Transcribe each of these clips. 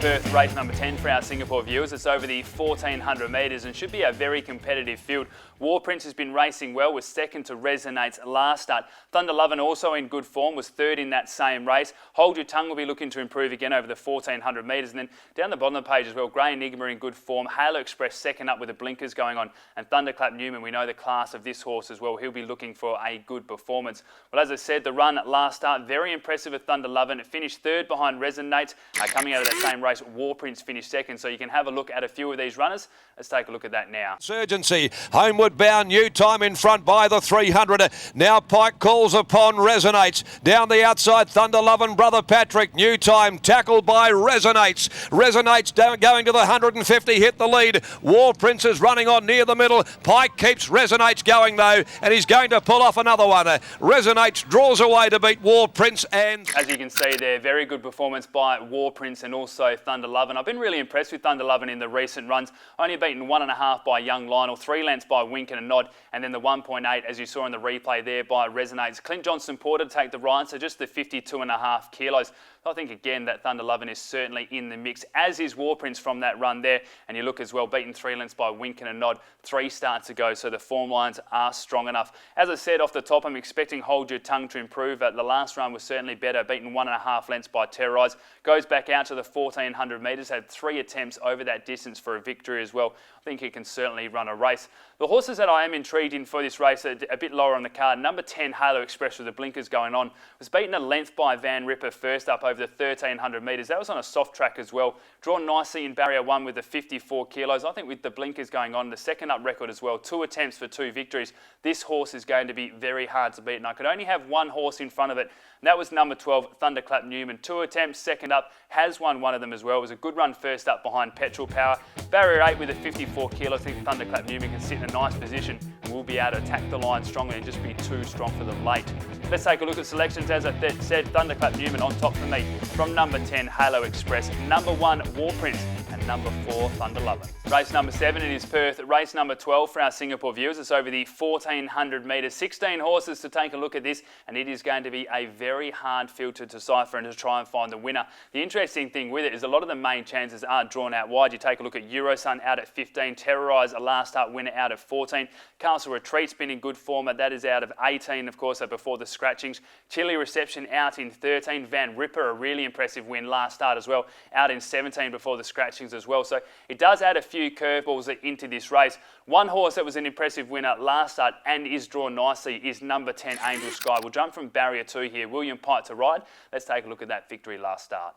Perth race number 10 for our Singapore viewers. It's over the 1400 metres and should be a very competitive field. War Prince has been racing well, was second to Resonate's last start. THUNDERLUV'N also in good form, was third in that same race. Hold Your Tongue will be looking to improve again over the 1400 metres. And then down the bottom of the page as well, Grey Enigma in good form. Halo Express second up with the blinkers going on. And Thunderclap Newman, we know the class of this horse as well. He'll be looking for a good performance. Well, as I said, the run last start, very impressive with THUNDERLUV'N. It finished third behind Resonate. Coming out of that same race, War Prince finished second. So you can have a look at a few of these runners. Let's take a look at that now. Urgency, homeward bound, new time in front by the 300. Now Pike calls upon Resonates. Down the outside, THUNDERLUV'N, Brother Patrick. New time tackled by Resonates. Resonates down, going to the 150, hit the lead. War Prince is running on near the middle. Pike keeps Resonates going though, and he's going to pull off another one. Resonates draws away to beat War Prince, and as you can see there, very good performance by War Prince and also THUNDERLUV'N. I've been really impressed with THUNDERLUV'N in the recent runs. Only beaten 1.5 by Young Lionel, 3 lengths by Wink and a Nod, and then the 1.8 as you saw in the replay there by Resonates. Clint Johnston-POR to take the ride, so just the 52.5 kilos. I think again that THUNDERLUV'N is certainly in the mix, as is War Prince from that run there. And you look as well, beaten 3 lengths by Wink and a Nod, 3 starts to go, so the form lines are strong enough. As I said off the top, I'm expecting Hold Your Tongue to improve. The last run was certainly better, beaten 1.5 lengths by TERRORIZE. Goes back out to the 1400 metres, had 3 attempts over that distance for a victory as well. I think he can certainly run a race. The horses that I am intrigued in for this race are a bit lower on the card. Number 10, Halo Express with the blinkers going on, was beaten a length by Van Ripper first up over the 1300 metres. That was on a soft track as well. Drawn nicely in barrier 1 with the 54 kilos. I think with the blinkers going on, the second up record as well, 2 attempts for 2 victories. This horse is going to be very hard to beat, and I could only have one horse in front of it, and that was number 12, Thunderclap Newman. 2 attempts, second up, has won one of them as well. It was a good run first up behind Petrol Power. Barrier 8 with the 54 kilos. I think Thunderclap Newman can sit in a nice position and will be able to attack the line strongly and just be too strong for them late. Let's take a look at selections. As I said, Thunderclap Newman on top for me. From number 10, Halo Express. Number 1, War Prince. And number 4, THUNDERLUV'N. Race number 7, it is Perth. Race number 12 for our Singapore viewers. It's over the 1400 metres. 16 horses to take a look at this, and it is going to be a very hard field to decipher and to try and find the winner. The interesting thing with it is a lot of the main chances aren't drawn out wide. You take a look at EUROSUN out at 15, Terrorize, a last start winner, out at 14. Castle Retreat's been in good form, that is out of 18, of course, before the scratchings. Chile Reception out in 13. Van Ripper, a really impressive win last start as well, out in 17 before the scratchings as well. So it does add a few curveballs into this race. One horse that was an impressive winner last start and is drawn nicely is number 10, Angel Sky. We'll jump from barrier 2 here. William Pike to ride. Let's take a look at that victory last start.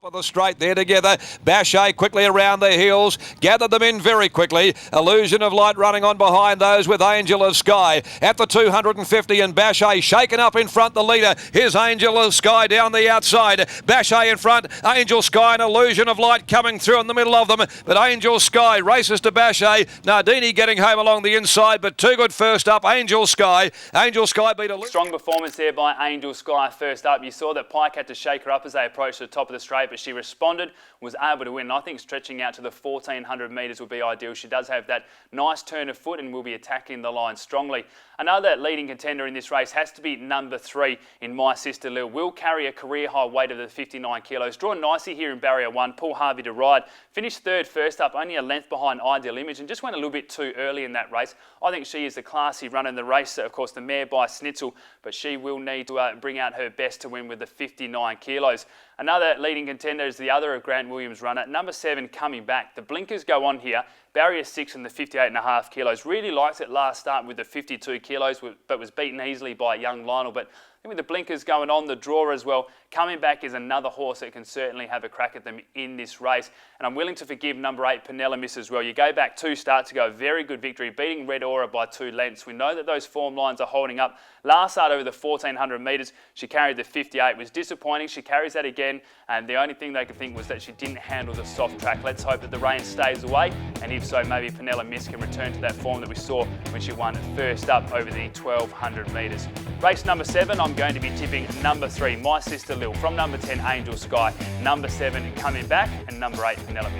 Of the straight there together. Bachet quickly around the heels, gathered them in very quickly. Illusion of Light running on behind those with Angel of Sky at the 250, and Bachet shaken up in front, the leader. Here's Angel of Sky down the outside. Bachet in front, Angel Sky and Illusion of Light coming through in the middle of them, but Angel Sky races to Bachet. Nardini getting home along the inside, but too good first up, Angel Sky. Angel Sky beat a strong performance there by Angel Sky first up. You saw that Pike had to shake her up as they approached the top of the straight, but she responded, was able to win. I think stretching out to the 1400 metres would be ideal. She does have that nice turn of foot and will be attacking the line strongly. Another leading contender in this race has to be number 3 in My Sister Lil. Will carry a career high weight of the 59 kilos. Drawn nicely here in barrier 1. Paul Harvey to ride. Finished third first up, only a length behind Ideal Image, and just went a little bit too early in that race. I think she is the classy runner in the race. Of course, the mare by Snitzel, but she will need to bring out her best to win with the 59 kilos. Another leading contender is the other of Grant Williams' runner, number 7, Coming Back. The blinkers go on here. Barrier 6 and the 58.5 kilos. Really liked it last start with the 52 kilos, but was beaten easily by Young Lionel. But with the blinkers going on, the draw as well, Coming Back is another horse that can certainly have a crack at them in this race. And I'm willing to forgive number 8, Pernella Miss as well. You go back 2 starts ago, very good victory, beating Red Aura by 2 lengths. We know that those form lines are holding up. Last start over the 1400 metres, she carried the 58. It was disappointing. She carries that again, and the only thing they could think was that she didn't handle the soft track. Let's hope that the rain stays away, and if so, maybe Pernella Miss can return to that form that we saw when she won first up over the 1200 metres. Race number 7, I'm going to be tipping number 3, My Sister little. From number 10, Angel Sky. Number 7, Coming Back. And number 8, PERNELLA.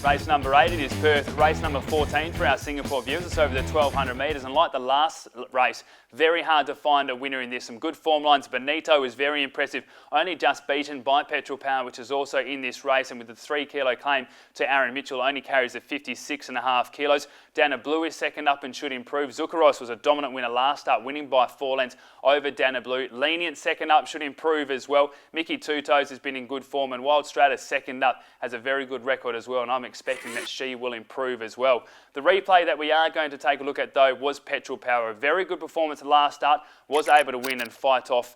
Race number 8, it is Perth. Race number 14 for our Singapore viewers. It's over the 1200 metres. And like the last race, very hard to find a winner in this. Some good form lines. Benito is very impressive. Only just beaten by Petrol Power, which is also in this race. And with the 3 kilo claim to Aaron Mitchell, only carries the 56.5 kilos. DANABLUE is second up and should improve. ZUCCHEROS was a dominant winner last start, winning by 4 lengths over DANABLUE. LENIENCE second up should improve as well. MIKI Two Toes has been in good form, and STRATUS second up has a very good record as well, and I'm expecting that she will improve as well. The replay that we are going to take a look at though was Petrol Power. A very good performance last start, was able to win and fight off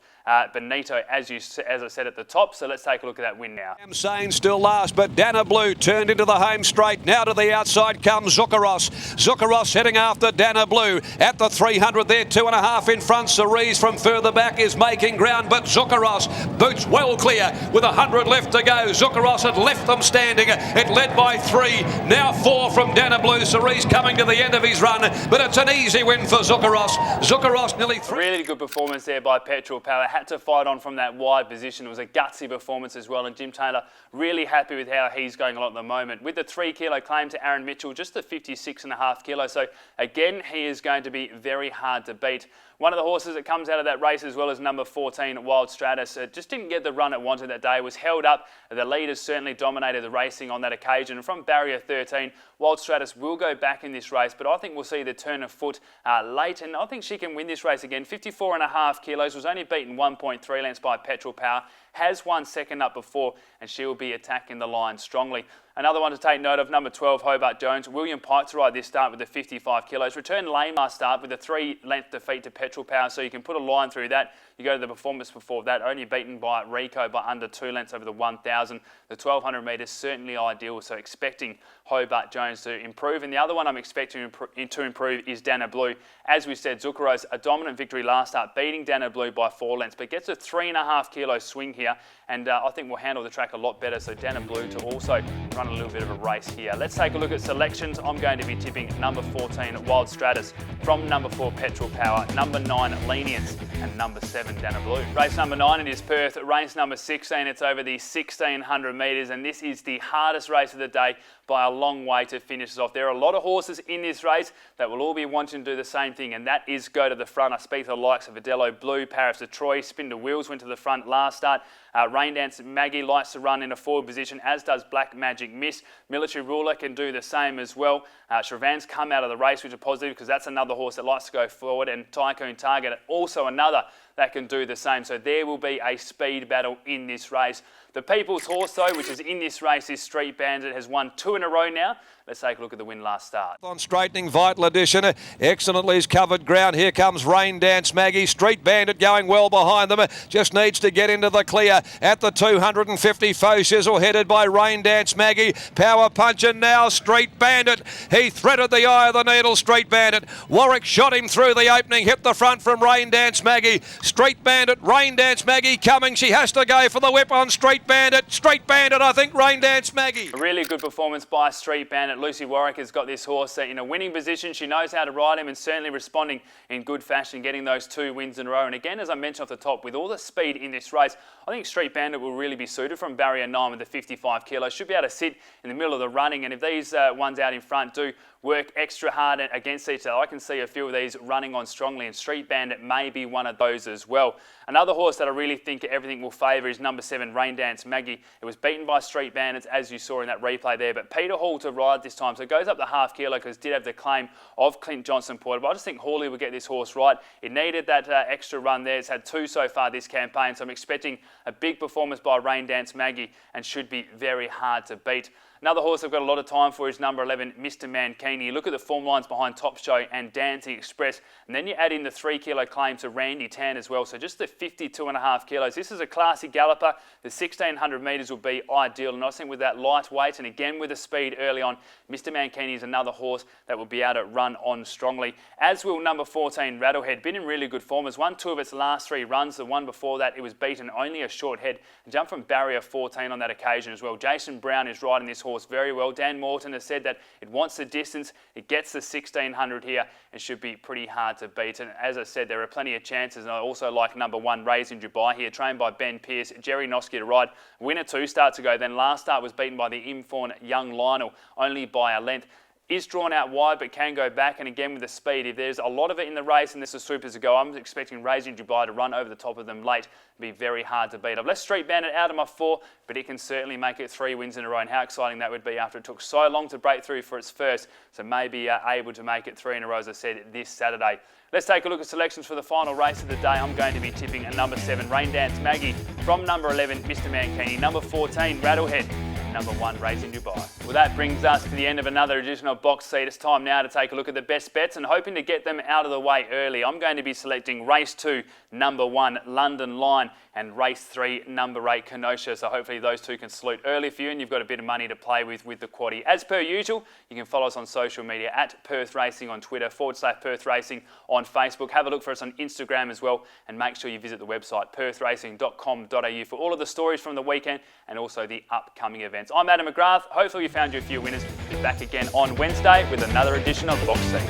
Benito as I said at the top. So let's take a look at that win now. I'm saying still last, but DANABLUE turned into the home straight. Now to the outside comes ZUCCHEROS. ZUCCHEROS heading after DANABLUE at the 300 there, 2.5 in front. SIREEZE from further back is making ground, but ZUCCHEROS boots well clear with 100 left to go. ZUCCHEROS had left them standing. It led by 3, now 4 from DANABLUE. SIREEZE coming to the end of his run, but it's an easy win for ZUCCHEROS. ZUCCHEROS nearly 3. Really good performance there by Petrol Power. Had to fight on from that wide position. It was a gutsy performance as well, and Jim Taylor really happy with how he's going along at the moment. With the 3 kilo claim to Aaron Mitchell, just the 56.5 kilos. So again, he is going to be very hard to beat. One of the horses that comes out of that race as well as number 14, STRATUS, just didn't get the run it wanted that day. It was held up. The leaders certainly dominated the racing on that occasion. And from barrier 13, STRATUS will go back in this race, but I think we'll see the turn of foot late, and I think she can win this race again. 54.5 kilos, was only beaten 1.3 lengths by Petrol Power, has won second up before, and she will be attacking the line strongly. Another one to take note of, number 12, Hobart Jones. William Pike to ride this start with the 55 kilos. Returned lame last start with a 3-length defeat to Petrol Power, so you can put a line through that. You go to the performance before that, only beaten by Rico by under 2 lengths over the 1,000. The 1,200 metres certainly ideal, so expecting Hobart Jones to improve. And the other one I'm expecting to improve is DANABLUE. As we said, ZUCCHEROS, a dominant victory last start, beating DANABLUE by 4 lengths, but gets a 3.5 kilo swing here, and I think we'll handle the track a lot better. So DANABLUE to also run a little bit of a race here. Let's take a look at selections. I'm going to be tipping number 14, STRATUS, from number 4, Petrol Power, number 9, Lenience, and number 7, DANABLUE. Race number 9, it is Perth. Race number 16, it's over the 1,600 metres, and this is the hardest race of the day by a long way to finish us off. There are a lot of horses in this race that will all be wanting to do the same thing, and that is go to the front. I speak to the likes of Adello Blue, Paris de Troy, Spin to Wheels went to the front last start. Rain Dance Maggie likes to run in a forward position, as does Black Magic Miss. Military Ruler can do the same as well. SHRAVAN's come out of the race, which is positive because that's another horse that likes to go forward, and Tycoon Target also another that can do the same. So there will be a speed battle in this race. The People's Horse, though, which is in this race, is Street Bandit, has won 2 in a row now. Let's take a look at the win last start. On straightening, Vital Edition, excellently covered ground. Here comes Rain Dance Maggie. Street Bandit going well behind them. Just needs to get into the clear at the 250. Faux Shizzle headed by Rain Dance Maggie. Power Puncher now, Street Bandit. He threaded the eye of the needle, Street Bandit. Warwick shot him through the opening, hit the front from Rain Dance Maggie. Street Bandit, Rain Dance Maggie coming. She has to go for the whip on Street Bandit. Street Bandit, I think, Rain Dance Maggie. A really good performance by Street Bandit. Lucy Warwick has got this horse in a winning position. She knows how to ride him and certainly responding in good fashion, getting those 2 wins in a row. And again, as I mentioned off the top, with all the speed in this race, I think Street Bandit will really be suited from barrier 9 with the 55 kilos. Should be able to sit in the middle of the running, and if these ones out in front do work extra hard against each other, I can see a few of these running on strongly, and Street Bandit may be one of those as well. Another horse that I really think everything will favour is number 7, Rain Dance Maggie. It was beaten by Street Bandits, as you saw in that replay there, but Peter Hall to ride this time, so it goes up the half kilo because did have the claim of CLINT JOHNSTON-POR, but I just think Hawley will get this horse right. It needed that extra run there. It's had 2 so far this campaign, so I'm expecting a big performance by Rain Dance Maggie and should be very hard to beat. Another horse I've got a lot of time for is number 11, Mr. Mankini. You look at the form lines behind Top Show and Dancing Express, and then you add in the 3 kilo claim to Randy Tan as well. So just the 52.5 kilos. This is a classy galloper. The 1,600 metres will be ideal. And I think with that lightweight and again with the speed early on, Mr. Mankini is another horse that will be able to run on strongly. As will number 14, Rattlehead. Been in really good form. Has won 2 of its last 3 runs. The one before that, it was beaten only a short head and jumped from barrier 14 on that occasion as well. Jason Brown is riding this horse very well. Dan Morton has said that it wants the distance, it gets the 1600 here and should be pretty hard to beat. And as I said, there are plenty of chances, and I also like number 1, Raised in Dubai here, trained by Ben Pearce, Jerry Noske to ride. Winner 2 starts ago, then last start was beaten by the Imfawn Young Lionel, only by a length. Is drawn out wide but can go back, and again with the speed, if there's a lot of it in the race and there's a supers to go, I'm expecting Raised in Dubai to run over the top of them late. Be very hard to beat. I've left Street Bandit out of my 4, but it can certainly make it 3 wins in a row, and how exciting that would be after it took so long to break through for its first, so maybe able to make it 3 in a row, as I said, this Saturday. Let's take a look at selections for the final race of the day. I'm going to be tipping a number 7, Rain Dance Maggie, from number 11, Mr. Mankini, number 14, Rattlehead, number 1, Raised in Dubai. Well, that brings us to the end of another edition of Box Seat. It's time now to take a look at the best bets and hoping to get them out of the way early. I'm going to be selecting race 2, number 1, London Line, and race 3, number 8, Kenosha. So hopefully those 2 can salute early for you and you've got a bit of money to play with the quaddie. As per usual, you can follow us on social media at Perth Racing on Twitter, /Perth Racing on Facebook. Have a look for us on Instagram as well, and make sure you visit the website perthracing.com.au for all of the stories from the weekend and also the upcoming events. I'm Adam McGrath. Hopefully we found you a few winners. Be back again on Wednesday with another edition of Box Seat.